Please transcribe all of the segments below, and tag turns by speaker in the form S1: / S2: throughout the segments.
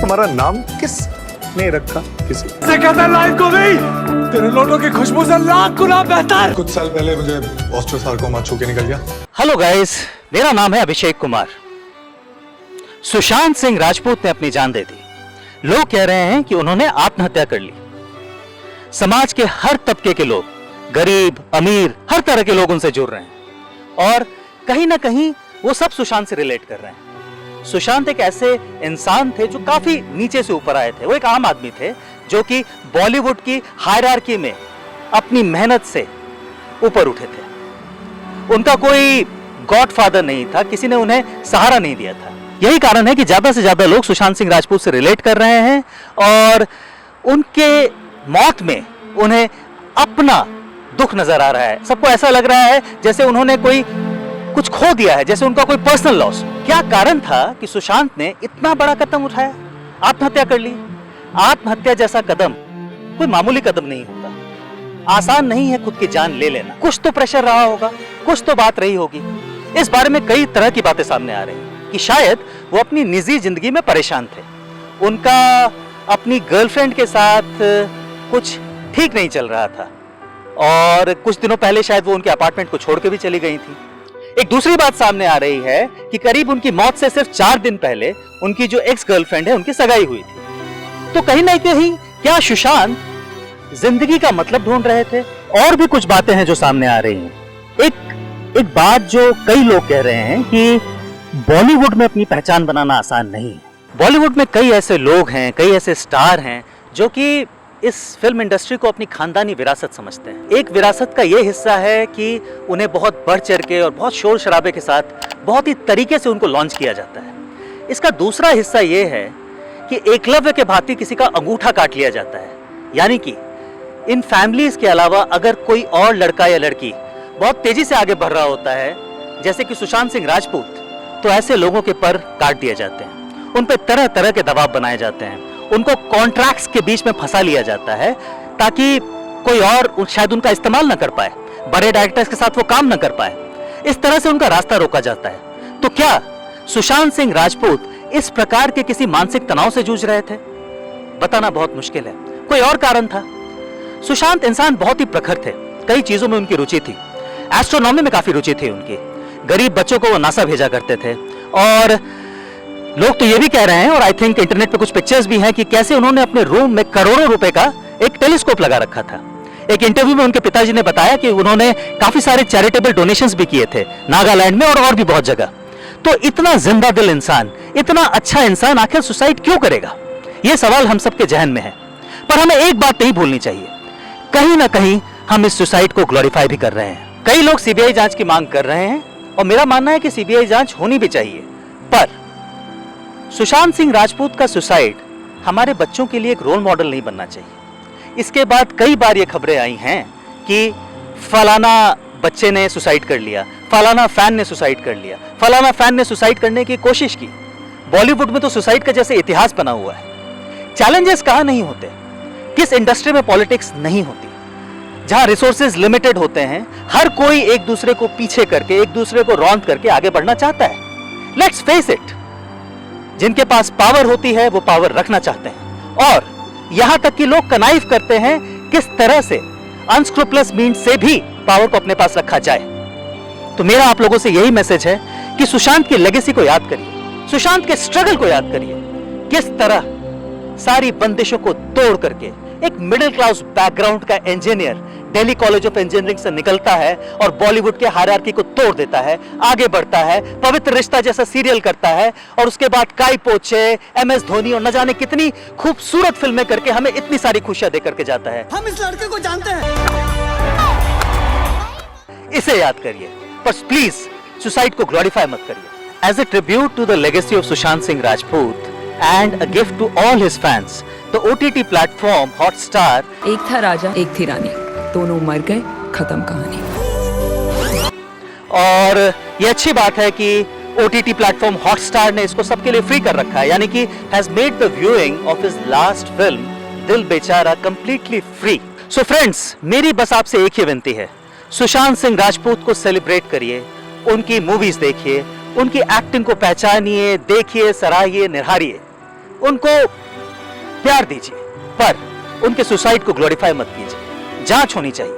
S1: तुम्हारा नाम किस ने रखा? किसी
S2: से कहता लाइन को भी तेरे लौटों की खुशबू से लाख गुना बेहतर।
S1: कुछ साल पहले मुझे ऑस्ट्रोसार्कोमा छू के निकल गया।
S3: हेलो गाइस, मेरा नाम है अभिषेक कुमार। सुशांत सिंह राजपूत ने अपनी जान दे दी। लोग कह रहे हैं कि उन्होंने आत्महत्या कर ली। समाज के हर तबके के लोग, गरीब अमीर, हर तरह के लोग उनसे जुड़ रहे हैं और कहीं ना कहीं वो सब सुशांत से रिलेट कर रहे हैं। सुशांत एक ऐसे इंसान थे जो काफी नीचे से ऊपर आए थे। वो एक आम आदमी थे जो कि बॉलीवुड की हायरार्की में अपनी मेहनत से ऊपर उठे थे। उनका कोई गॉडफादर नहीं था, किसी ने उन्हें सहारा नहीं दिया था। यही कारण है कि ज्यादा से ज्यादा लोग सुशांत सिंह राजपूत से रिलेट कर रहे हैं और उनके मौत में उन्हें अपना दुख नजर आ रहा है। सबको ऐसा लग रहा है जैसे उन्होंने कोई कुछ खो दिया है, जैसे उनका कोई पर्सनल लॉस। क्या कारण था कि सुशांत ने इतना बड़ा कदम उठाया, आत्महत्या कर ली? आत्महत्या जैसा कदम कोई मामूली कदम नहीं होता। आसान नहीं है खुद की जान ले लेना। कुछ तो प्रेशर रहा होगा, कुछ तो बात रही होगी। इस बारे में कई तरह की बातें सामने आ रही हैं कि शायद वो अपनी निजी जिंदगी में परेशान थे। उनका अपनी गर्लफ्रेंड के साथ कुछ ठीक नहीं चल रहा था और कुछ दिनों पहले शायद वो उनके अपार्टमेंट को छोड़ के भी चली गई थी। एक दूसरी बात सामने आ रही है कि करीब उनकी मौत से सिर्फ 4 दिन पहले उनकी जो एक्स गर्लफ्रेंड है उनकी सगाई हुई थी। तो कहीं ना कहीं क्या सुशांत जिंदगी का मतलब ढूंढ रहे थे? और भी कुछ बातें हैं जो सामने आ रही हैं। एक बात जो कई लोग कह रहे हैं कि बॉलीवुड में अपनी पहचान बनाना आसान नहीं है। बॉलीवुड में कई ऐसे लोग हैं, कई ऐसे स्टार हैं जो कि इस फिल्म इंडस्ट्री को अपनी खानदानी विरासत समझते हैं। एक विरासत का ये हिस्सा है कि उन्हें बहुत बढ़ चढ़ के और बहुत शोर शराबे के साथ बहुत ही तरीके से उनको लॉन्च किया जाता है। इसका दूसरा हिस्सा ये है कि एकलव्य के भांति किसी का अंगूठा काट लिया जाता है। यानी कि इन फैमिलीज के अलावा अगर कोई और लड़का या लड़की बहुत तेजी से आगे बढ़ रहा होता है, जैसे कि सुशांत सिंह राजपूत, तो ऐसे लोगों के पर काट दिए जाते हैं। उन पर तरह तरह के दबाव बनाए जाते हैं। उनको कॉन्ट्रैक्ट्स के बीच में फंसा लिया जाता है ताकि कोई और शायद उनका इस्तेमाल ना कर पाए, बड़े डायरेक्टर्स के साथ वो काम ना कर पाए। इस तरह से उनका रास्ता रोका जाता है। तो क्या सुशांत सिंह राजपूत इस प्रकार के किसी मानसिक तनाव से जूझ रहे थे? बताना बहुत मुश्किल है। कोई और कारण था। सुशांत इंसान बहुत ही प्रखर थे। कई चीजों में उनकी रुचि थी। एस्ट्रोनॉमी में काफी रुचि थी उनकी। गरीब बच्चों को वो नासा भेजा करते थे और लोग तो ये भी कह रहे हैं और आई थिंक इंटरनेट पे कुछ पिक्चर्स भी हैं कि कैसे उन्होंने अपने रूम में करोड़ों रुपए का एक टेलीस्कोप लगा रखा था। एक इंटरव्यू में उनके पिताजी ने बताया कि उन्होंने काफी सारे चैरिटेबल डोनेशंस भी किए थे नागालैंड में और भी बहुत जगह। तो इतना जिंदा दिल इंसान, इतना अच्छा इंसान आखिर सुसाइड क्यों करेगा? यह सवाल हम सबके जहन में है। पर हमें एक बात नहीं भूलनी चाहिए, कहीं ना कहीं हम इस सुसाइड को ग्लोरीफाई भी कर रहे हैं। कई लोग सीबीआई जांच की मांग कर रहे हैं और मेरा मानना है कि सीबीआई जांच होनी भी चाहिए। पर सुशांत सिंह राजपूत का सुसाइड हमारे बच्चों के लिए एक रोल मॉडल नहीं बनना चाहिए। इसके बाद कई बार ये खबरें आई हैं कि फलाना बच्चे ने सुसाइड कर लिया, फलाना फैन ने सुसाइड कर लिया, फलाना फैन ने सुसाइड करने की कोशिश की। बॉलीवुड में तो सुसाइड का जैसे इतिहास बना हुआ है। चैलेंजेस कहाँ नहीं होते? किस इंडस्ट्री में पॉलिटिक्स नहीं होती? जहां रिसोर्सेज लिमिटेड होते हैं, हर कोई एक दूसरे को पीछे करके, एक दूसरे को रौंद करके आगे बढ़ना चाहता है। लेट्स फेस इट, जिनके पास पावर होती है वो पावर रखना चाहते हैं और यहां तक कि लोग कनाइफ करते हैं किस तरह से अनस्क्रूपलस मीन्स से भी पावर को अपने पास रखा जाए। तो मेरा आप लोगों से यही मैसेज है कि सुशांत की लेगेसी को याद करिए, सुशांत के स्ट्रगल को याद करिए। किस तरह सारी बंदिशों को तोड़ करके एक मिडिल क्लास बैकग्राउंड का engineer Delhi college of engineering से निकलता है और बॉलीवुड के हायरार्की को तोड़ देता है, आगे बढ़ता है, पवित्र रिश्ता जैसा सीरियल करता है और उसके बाद काई पोचे, एमएस धोनी और न जाने कितनी खूबसूरत फिल्में करके हमें इतनी सारी खुशियां देकर के जाता है।
S2: हम इस लड़के को जानते हैं।
S3: इसे याद करिए, पर प्लीज सुसाइड को ग्लोरीफाई मत करिए। As a tribute to the legacy of Sushant Singh Rajput and a gift to all his fans, the OTT platform Hotstar।
S4: एक था राजा, एक थी रानी, दोनों मर गए, खत्म कहानी।
S3: और ये अच्छी बात है कि OTT प्लेटफॉर्म हॉटस्टार ने इसको सबके लिए फ्री कर रखा है, यानी कि has made the viewing of his last film दिल बेचारा कंप्लीटली फ्री। सो फ्रेंड्स, मेरी बस आपसे एक ही विनती है, सुशांत सिंह राजपूत को सेलिब्रेट करिए, उनकी मूवीज देखिए, उनकी एक्टिंग को पहचानिए, देखिए, सराहिए, निहारिए। उनको प्यार दीजिए, पर उनके सुसाइड को ग्लोरीफाई मत कीजिए। जांच होनी चाहिए।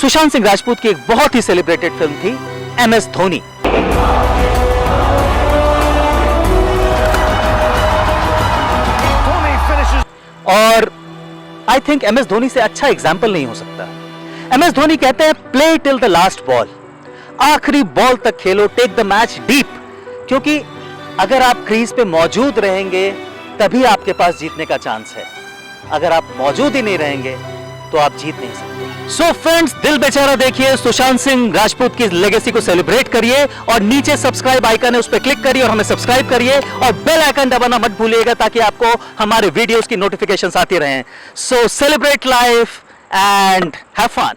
S3: सुशांत सिंह राजपूत की एक बहुत ही सेलिब्रेटेड फिल्म थी MS धोनी। और आई थिंक MS धोनी से अच्छा एग्जाम्पल नहीं हो सकता। MS धोनी कहते हैं play till the last ball, आखिरी बॉल तक खेलो, टेक द मैच डीप, क्योंकि अगर आप क्रीज पे मौजूद रहेंगे तभी आपके पास जीतने का चांस है। अगर आप मौजूद ही नहीं रहेंगे तो आप जीत नहीं सकते। सो फ्रेंड्स, दिल बेचारा देखिए, सुशांत सिंह राजपूत की लेगेसी को सेलिब्रेट करिए और नीचे सब्सक्राइब आइकन है, उस पर क्लिक करिए और हमें सब्सक्राइब करिए और बेल आइकन दबाना मत भूलिएगा ताकि आपको हमारे वीडियोस की नोटिफिकेशंस आती रहें। So celebrate life and have fun.